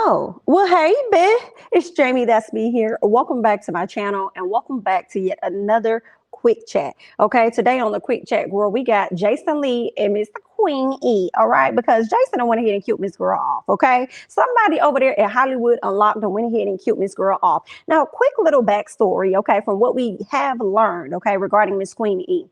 Oh, well, hey, Beth. It's Jamie, that's me here. Welcome back to my channel and welcome back to yet another quick chat. Okay, today on the quick chat, girl, we got Jason Lee and Mr. Queen E. All right, because Jason went ahead and killed Miss Girl off. Okay, somebody over there at Hollywood Unlocked and went ahead and killed Miss Girl off. Now, quick little backstory, okay, from what we have learned, okay, regarding Miss Queen E.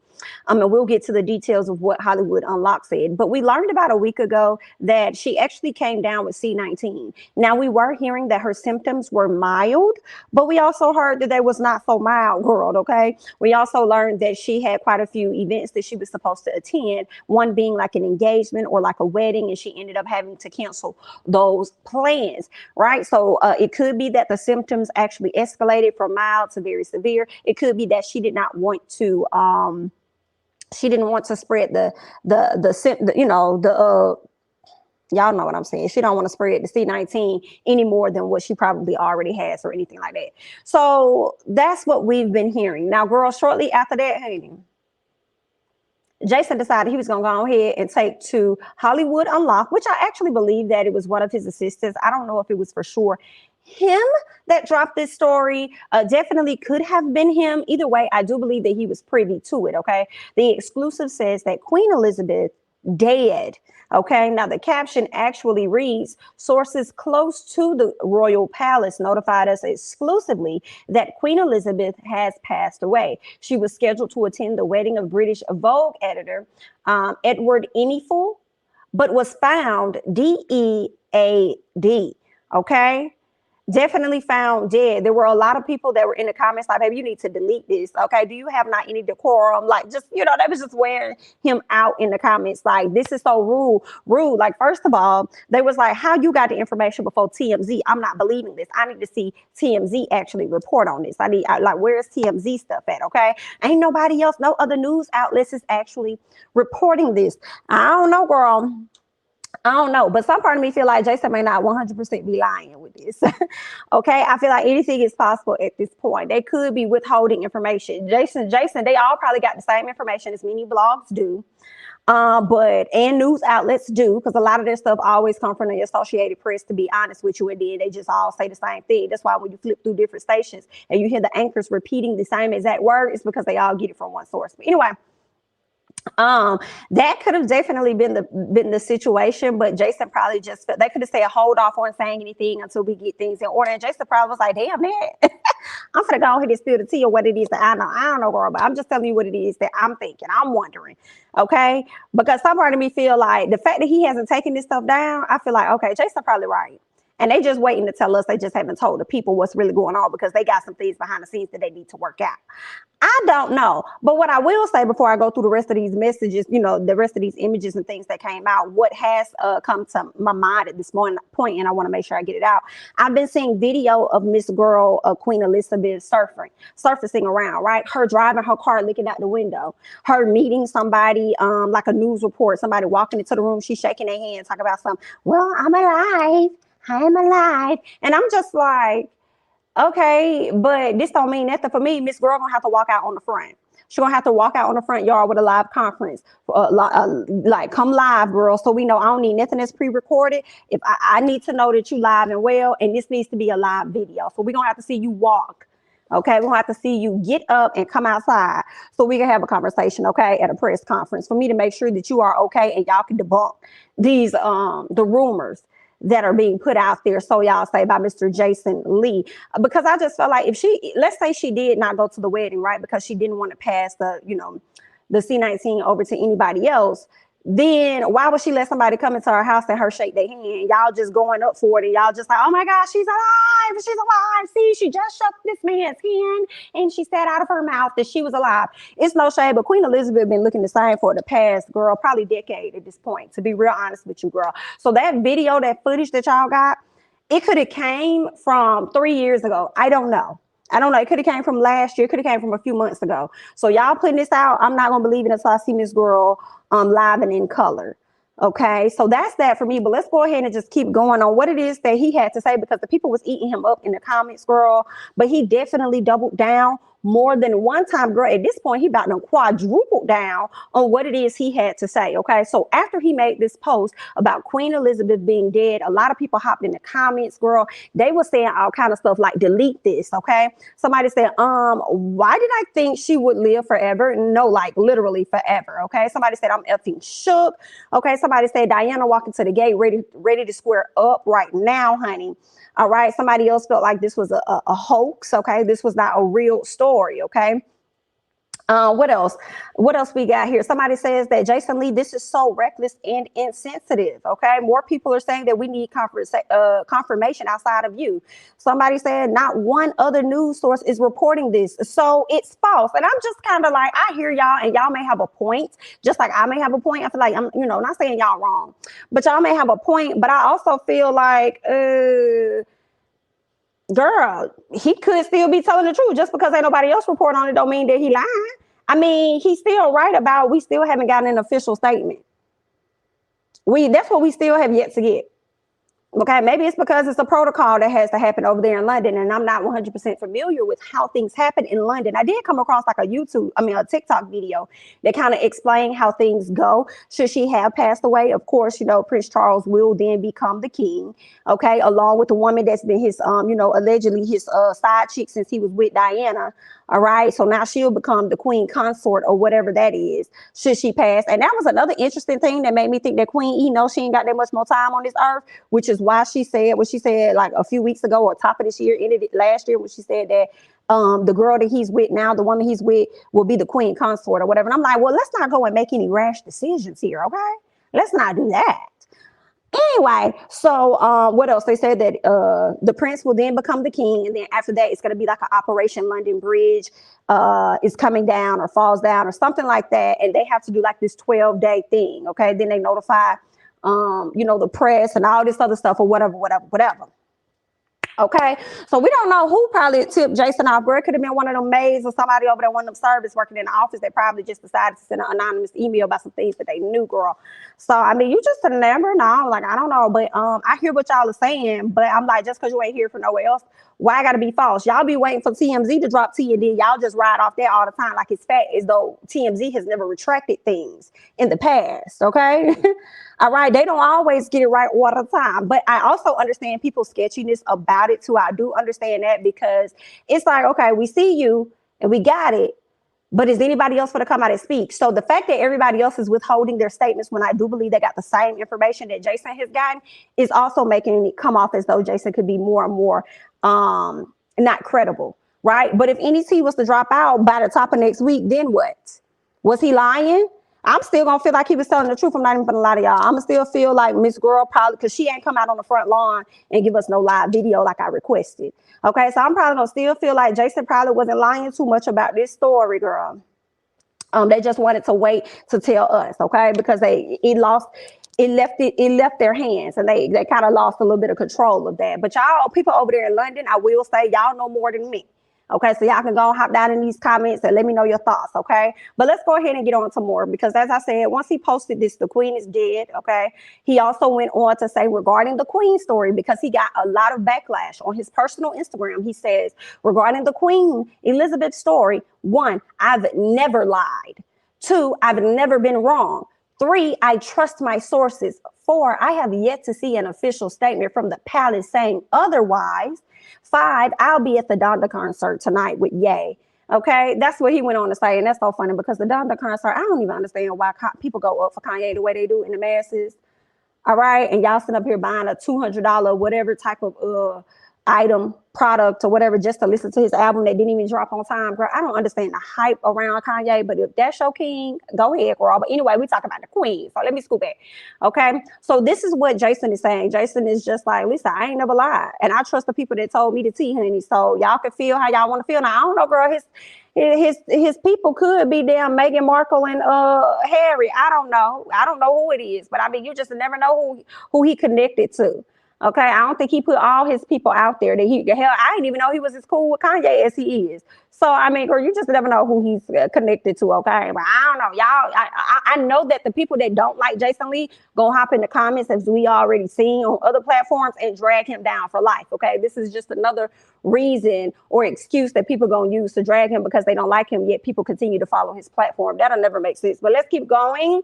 And we'll get to the details of what Hollywood Unlocked said. But we learned about a week ago that she actually came down with C19. Now, we were hearing that her symptoms were mild, but we also heard that they was not so mild, girl, okay? We also learned that she had quite a few events that she was supposed to attend, one being like an engagement or like a wedding, and she ended up having to cancel those plans, right? So it could be that the symptoms actually escalated from mild to very severe. It could be that she did not want to spread y'all know what I'm saying. She don't want to spread the C19 any more than what she probably already has or anything like that. So that's what we've been hearing. Now, girl, shortly after that, Jason decided he was going to go ahead and take to Hollywood Unlocked, which I actually believe that it was one of his assistants. I don't know if it was for sure him that dropped this story. Definitely could have been him. Either way, I do believe that he was privy to it, okay? The exclusive says that Queen Elizabeth dead, okay? Now, the caption actually reads, sources close to the royal palace notified us exclusively that Queen Elizabeth has passed away. She was scheduled to attend the wedding of British Vogue editor Edward Eniful, but was found DEAD, okay? Definitely found dead. There were a lot of people that were in the comments like, baby, you need to delete this. Okay. Do you have not any decorum? Like, just, they was just wearing him out in the comments. Like, this is so rude. Like, first of all, they was like, how you got the information before TMZ? I'm not believing this. I need to see TMZ actually report on this. Like, where's TMZ stuff at? Okay. Ain't nobody else, no other news outlets is actually reporting this. I don't know, girl. I don't know, but some part of me feel like Jason may not 100% be lying with this. Okay, I feel like anything is possible at this point. They could be withholding information. Jason, they all probably got the same information as many blogs do, and news outlets do, because a lot of their stuff always come from the Associated Press, to be honest with you, and then they just all say the same thing. That's why when you flip through different stations and you hear the anchors repeating the same exact word, it's because they all get it from one source. But anyway, that could have definitely been the situation, but Jason probably just felt they could have said hold off on saying anything until we get things in order. And Jason probably was like, damn that. I'm gonna go ahead and spill the tea of what it is that I know. I don't know, girl, but I'm just telling you what it is that I'm thinking. I'm wondering. Okay. Because some part of me feel like the fact that he hasn't taken this stuff down, I feel like, okay, Jason probably right. And they just waiting to tell us. They just haven't told the people what's really going on because they got some things behind the scenes that they need to work out. I don't know. But what I will say before I go through the rest of these messages, the rest of these images and things that came out, what has come to my mind at this point, and I want to make sure I get it out. I've been seeing video of Miss Girl, Queen Elizabeth surfacing around, right? Her driving her car, looking out the window, her meeting somebody, like a news report, somebody walking into the room, she's shaking their hand, talking about something. Well, I'm alive. I'm alive. And I'm just like, okay, but this don't mean nothing for me. Miss Girl gonna have to walk out on the front. She's gonna have to walk out on the front yard with a live conference. Like, come live, girl, so we know I don't need nothing that's pre-recorded. If I need to know that you live and well, and this needs to be a live video. So we're gonna have to see you walk. Okay, we're gonna have to see you get up and come outside so we can have a conversation, okay, at a press conference for me to make sure that you are okay and y'all can debunk these the rumors that are being put out there, so y'all say, by Mr. Jason Lee. Because I just felt like if let's say she did not go to the wedding, right, because she didn't want to pass the C19 over to anybody else, then why would she let somebody come into her house and her shake their hand? Y'all just going up for it, and y'all just like, oh my gosh, she's alive, she's alive. See, she just shook this man's hand, and she said out of her mouth that she was alive. It's no shade, but Queen Elizabeth been looking the same for the past, girl, probably decade at this point, to be real honest with you, girl. So that video, that footage that y'all got, it could have came from 3 years ago. I don't know. It could have came from last year. It could have came from a few months ago. So y'all putting this out, I'm not going to believe it until I see Miss Girl live and in color. Okay, so that's that for me. But let's go ahead and just keep going on what it is that he had to say, because the people was eating him up in the comments, girl. But he definitely doubled down more than one time, girl. At this point, he about to quadruple down on what it is he had to say. Okay, so after he made this post about Queen Elizabeth being dead, a lot of people hopped in the comments, girl. They were saying all kind of stuff like delete this. Okay, somebody said, why did I think she would live forever? No, like literally forever. Okay, somebody said I'm effing shook. Okay, somebody said Diana walking to the gate, ready to square up right now, honey. All right, somebody else felt like this was a hoax. Okay, this was not a real story. Okay. What else? What else we got here? Somebody says that Jason Lee, this is so reckless and insensitive. Okay, more people are saying that we need confirmation outside of you. Somebody said not one other news source is reporting this, so it's false. And I'm just kind of like, I hear y'all, and y'all may have a point, just like I may have a point. I feel like I'm, not saying y'all wrong, but y'all may have a point. But I also feel like, girl, he could still be telling the truth. Just because ain't nobody else report on it don't mean that he lying. I mean, he's still right about we still haven't gotten an official statement. That's what we still have yet to get. Okay, maybe it's because it's a protocol that has to happen over there in London, and I'm not 100% familiar with how things happen in London. I did come across like a TikTok video that kind of explained how things go. Should she have passed away, of course, Prince Charles will then become the king, okay, along with the woman that's been his, allegedly his side chick since he was with Diana. All right, so now she'll become the queen consort or whatever that is, should she pass. And that was another interesting thing that made me think that Queen E knows she ain't got that much more time on this earth, which is why she said what she said like a few weeks ago or top of this year, ended it last year, when she said that the girl that he's with now, the woman he's with, will be the queen consort or whatever. And I'm like, well, let's not go and make any rash decisions here, okay? Let's not do that. Anyway, so what else? They said that the prince will then become the king, and then after that, it's going to be like an Operation London Bridge is coming down or falls down or something like that, and they have to do like this 12-day thing. Okay, then they notify, the press and all this other stuff or whatever. Okay, so we don't know who probably tipped Jason off. Girl, it could have been one of them maids or somebody over there, one of them servants working in the office that probably just decided to send an anonymous email about some things that they knew, girl. So, I mean, you just never know. Like, I don't know, but I hear what y'all are saying, but I'm like, just because you ain't here for nowhere else, why I gotta be false? Y'all be waiting for TMZ to drop T, and then y'all just ride off there all the time like it's fat, as though TMZ has never retracted things in the past, okay? All right, they don't always get it right all the time, but I also understand people's sketchiness about it too. I do understand that, because it's like, okay, we see you and we got it, but is anybody else going to come out and speak? So the fact that everybody else is withholding their statements when I do believe they got the same information that Jason has gotten is also making it come off as though Jason could be more and more not credible, right? But if any tea was to drop out by the top of next week, then what? Was he lying? I'm still gonna feel like he was telling the truth. I'm not even gonna lie to y'all. I'm gonna still feel like Miss Girl probably, because she ain't come out on the front lawn and give us no live video like I requested. Okay, so I'm probably gonna still feel like Jason probably wasn't lying too much about this story, girl. They just wanted to wait to tell us, okay? Because it left their hands, and they kind of lost a little bit of control of that. But y'all, people over there in London, I will say, y'all know more than me. Okay, so y'all can go hop down in these comments and let me know your thoughts, okay? But let's go ahead and get on to more, because as I said, once he posted this, the queen is dead, okay? He also went on to say regarding the queen story, because he got a lot of backlash on his personal Instagram. He says, regarding the Queen Elizabeth story, 1, I've never lied. 2, I've never been wrong. 3, I trust my sources. 4, I have yet to see an official statement from the palace saying otherwise. 5, I'll be at the Donda concert tonight with Ye. Okay, that's what he went on to say, and that's so funny, because the Donda concert, I don't even understand why people go up for Kanye the way they do in the masses. All right, and y'all sitting up here buying a $200 whatever type of item, product, or whatever, just to listen to his album that didn't even drop on time, girl. I don't understand the hype around Kanye, but if that's your king, go ahead, girl. But anyway, we talk about the queen, so let me scoop back. Okay, so this is what Jason is saying. Jason is just like, listen, I ain't never lied, and I trust the people that told me the tea, honey. So y'all can feel how y'all want to feel. Now, I don't know, girl. His people could be damn Meghan Markle and Harry. I don't know who it is, but I mean, you just never know who he connected to. Okay, I don't think he put all his people out there. That he hell, I didn't even know he was as cool with Kanye as he is. So I mean, girl, you just never know who he's connected to. Okay, but I don't know, y'all. I know that the people that don't like Jason Lee gonna hop in the comments, as we already seen on other platforms, and drag him down for life. Okay, this is just another reason or excuse that people gonna use to drag him because they don't like him. Yet people continue to follow his platform. That'll never make sense. But let's keep going.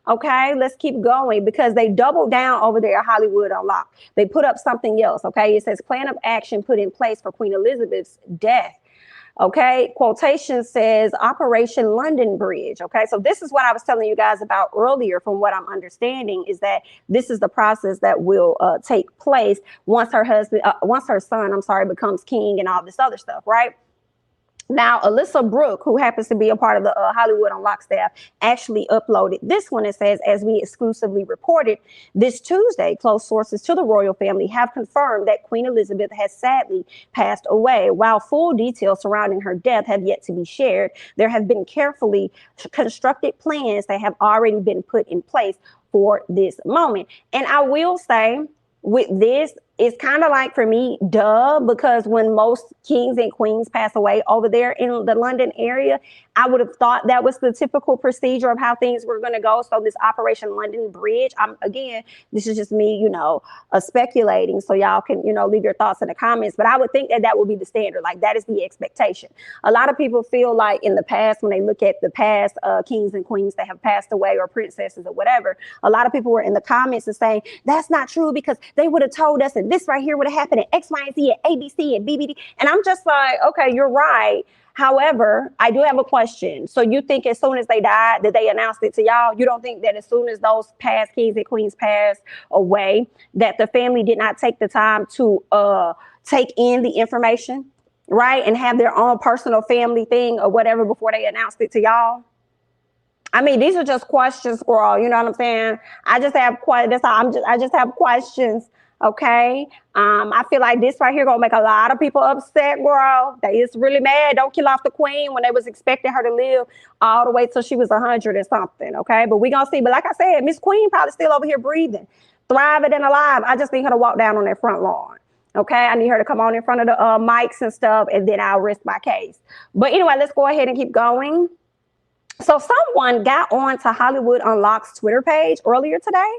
Okay, let's keep going because they doubled down over there at Hollywood Unlocked. They put up something else. Okay, it says plan of action put in place for Queen Elizabeth's death. Okay, quotation says Operation London Bridge. Okay, so this is what I was telling you guys about earlier. From what I'm understanding, is that this is the process that will take place once her son, I'm sorry, becomes king and all this other stuff, right? Now, Alyssa Brooke, who happens to be a part of the Hollywood Unlocked staff, actually uploaded this one. It says, as we exclusively reported this Tuesday, close sources to the royal family have confirmed that Queen Elizabeth has sadly passed away. While full details surrounding her death have yet to be shared, there have been carefully constructed plans that have already been put in place for this moment. And I will say, with this, it's kind of like, for me, because when most kings and queens pass away over there in the London area, I would have thought that was the typical procedure of how things were going to go. So this Operation London Bridge, again, this is just me, speculating. So y'all can, leave your thoughts in the comments. But I would think that would be the standard. Like, that is the expectation. A lot of people feel like in the past, when they look at the past kings and queens that have passed away, or princesses or whatever, a lot of people were in the comments and saying, that's not true because they would have told us, and this right here would have happened at X, Y, and Z, at ABC, and BBD. And I'm just like, okay, you're right. However, I do have a question. So you think as soon as they died that they announced it to y'all? You don't think that as soon as those past kings and queens passed away, that the family did not take the time to take in the information, right? And have their own personal family thing or whatever before they announced it to y'all? I mean, these are just questions, girl. You know what I'm saying? I just have questions. Okay. I feel like this right here gonna make a lot of people upset, girl. They is really mad. Don't kill off the queen when they was expecting her to live all the way till she was 100 or something. Okay. But we gonna see. But like I said, Miss Queen probably still over here breathing, thriving and alive. I just need her to walk down on that front lawn. Okay, I need her to come on in front of the mics and stuff, and then I'll rest my case. But anyway, let's go ahead and keep going. So someone got on to Hollywood Unlocked's Twitter page earlier today,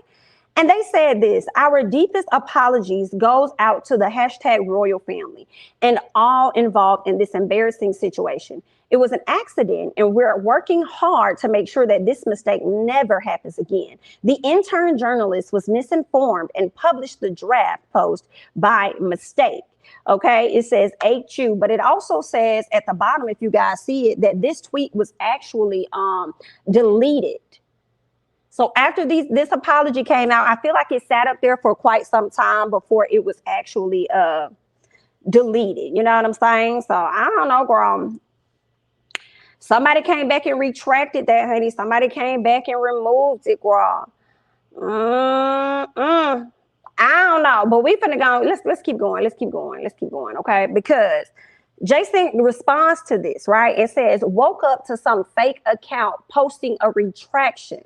and they said this: our deepest apologies goes out to the #royal family and all involved in this embarrassing situation. It was an accident, and we're working hard to make sure that this mistake never happens again. The intern journalist was misinformed and published the draft post by mistake. Okay, it says HU, but it also says at the bottom, if you guys see it, that this tweet was actually deleted. So after this apology came out, I feel like it sat up there for quite some time before it was actually deleted. You know what I'm saying? So I don't know, girl. Somebody came back and retracted that, honey. Somebody came back and removed it, girl. I don't know, but we finna go. Let's keep going. Let's keep going. Okay, because Jason responds to this, right? It says, woke up to some fake account posting a retraction.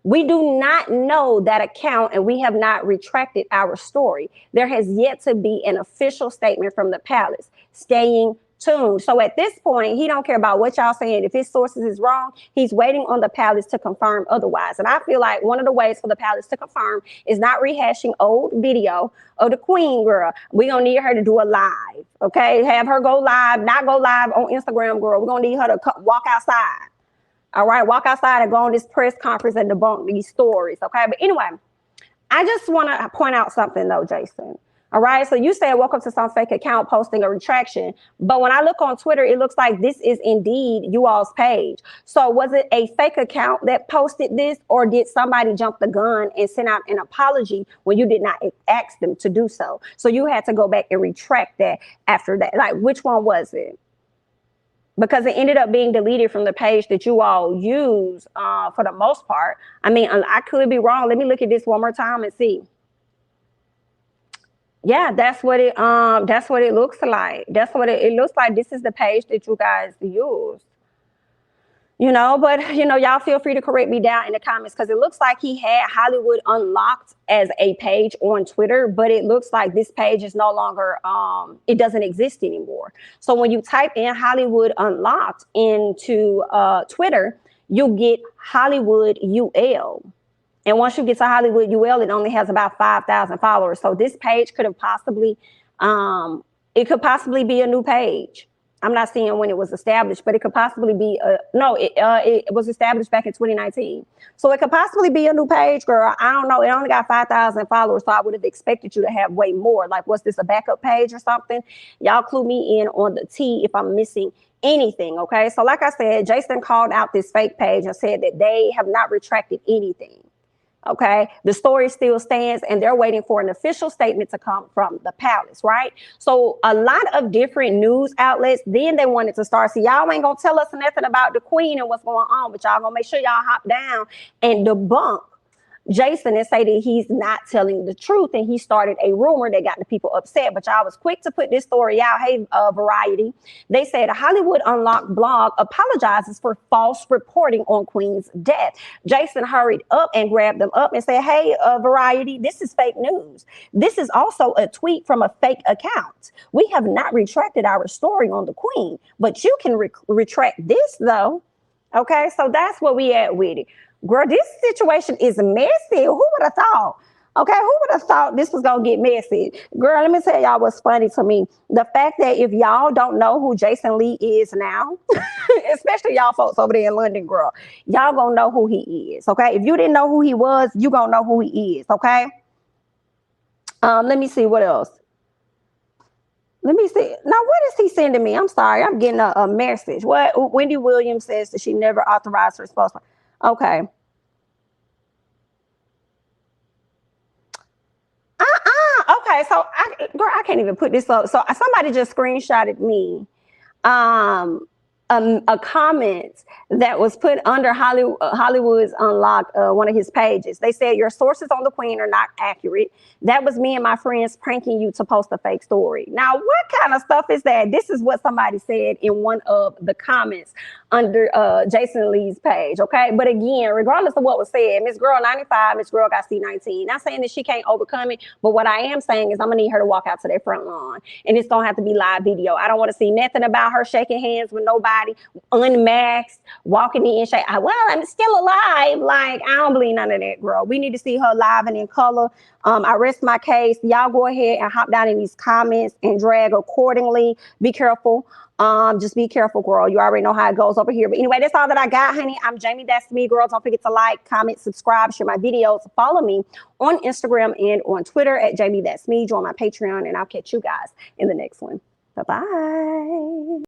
We do not know that account, and we have not retracted our story. There has yet to be an official statement from the palace. Staying tuned. So at this point, he don't care about what y'all saying. If his sources is wrong, he's waiting on the palace to confirm otherwise. And I feel like one of the ways for the palace to confirm is not rehashing old video of the queen, girl. We gonna need her to do a live, okay? Have her go live, not go live on Instagram, girl. We're gonna need her to walk outside. All right, walk outside and go on this press conference and debunk these stories, okay? But anyway, I just want to point out something though, Jason. All right, so you said welcome to some fake account posting a retraction, but when I look on Twitter, it looks like this is indeed you all's page. So was it a fake account that posted this, or did somebody jump the gun and send out an apology when you did not ask them to do so? So you had to go back and retract that after that. Like, which one was it? Because it ended up being deleted from the page that you all use for the most part. I mean, I could be wrong. Let me look at this one more time and see. Yeah, that's what it looks like. That's what it looks like. This is the page that you guys use. You know, but you know, y'all feel free to correct me down in the comments, because it looks like he had Hollywood Unlocked as a page on Twitter, but it looks like this page is no longer, it doesn't exist anymore. So when you type in Hollywood Unlocked into Twitter, you'll get Hollywood UL. And once you get to Hollywood UL, it only has about 5,000 followers. So this page could have possibly, it could possibly be a new page. I'm not seeing when it was established, but it could possibly be it was established back in 2019. So it could possibly be a new page, girl. I don't know. It only got 5,000 followers, so I would have expected you to have way more. Like, was this a backup page or something? Y'all clue me in on the T if I'm missing anything, okay? So like I said, Jason called out this fake page and said that they have not retracted anything. Okay, the story still stands, and they're waiting for an official statement to come from the palace, right? So a lot of different news outlets, then they wanted to start. So y'all ain't gonna tell us nothing about the queen and what's going on, but y'all gonna make sure y'all hop down and debunk Jason and say that he's not telling the truth, and he started a rumor that got the people upset. But y'all was quick to put this story out. Hey, Variety, they said a Hollywood Unlocked blog apologizes for false reporting on Queen's death. Jason hurried up and grabbed them up and said, hey, Variety, this is fake news. This is also a tweet from a fake account. We have not retracted our story on the Queen, but you can retract this though. Okay, so that's where we at with it. Girl, this situation is messy. Who would have thought? Okay, who would have thought this was going to get messy? Girl, let me tell y'all what's funny to me. The fact that if y'all don't know who Jason Lee is now, especially y'all folks over there in London, girl, y'all going to know who he is, okay? If you didn't know who he was, you going to know who he is, okay? Let me see what else. Let me see. Now, what is he sending me? I'm sorry. I'm getting a message. What? Wendy Williams says that she never authorized her spokesman. Okay. Okay. So, girl, I can't even put this up. So somebody just screenshotted me a comment that was put under Hollywood's Unlocked, one of his pages. They said, your sources on the Queen are not accurate. That was me and my friends pranking you to post a fake story. Now, what kind of stuff is that? This is what somebody said in one of the comments under Jason Lee's page, okay? But again, regardless of what was said, Miss Girl 95, Miss Girl got C19. Not saying that she can't overcome it, but what I am saying is I'm gonna need her to walk out to their front lawn, and it's gonna have to be live video. I don't want to see nothing about her shaking hands with nobody, unmasked, walking in shake. Well, I'm still alive. Like, I don't believe none of that, girl. We need to see her live and in color. I rest my case. Y'all go ahead and hop down in these comments and drag accordingly. Be careful. Just be careful, girl. You already know how it goes over here. But anyway, that's all that I got, honey. I'm Jamie. That's me, girl. Don't forget to like, comment, subscribe, share my videos. Follow me on Instagram and on Twitter at Jamie. That's me. Join my Patreon, and I'll catch you guys in the next one. Bye-bye.